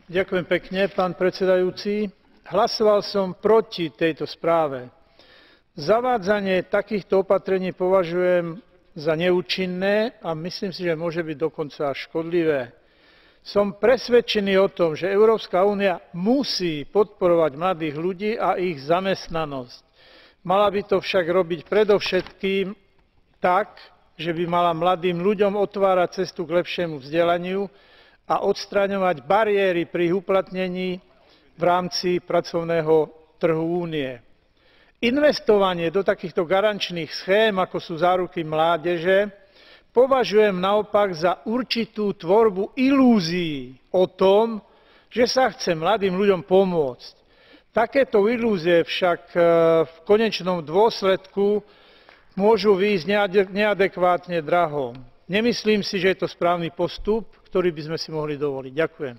Ďakujem pekne, pán predsedajúci. Hlasoval som proti tejto správe. Zavádzanie takýchto opatrení považujem za neúčinné a myslím si, že môže byť dokonca až škodlivé. Som presvedčený o tom, že Európska únia musí podporovať mladých ľudí a ich zamestnanosť. Mala by to však robiť predovšetkým tak, že by mala mladým ľuďom otvárať cestu k lepšiemu vzdelaniu a odstraňovať bariéry pri ich uplatnení v rámci pracovného trhu Únie. Investovanie do takýchto garančných schém, ako sú záruky mládeže, považujem naopak za určitú tvorbu ilúzií o tom, že sa chce mladým ľuďom pomôcť. Takéto ilúzie však v konečnom dôsledku môžu vyjsť neadekvátne draho. Nemyslím si, že je to správny postup, ktorý by sme si mohli dovoliť. Ďakujem.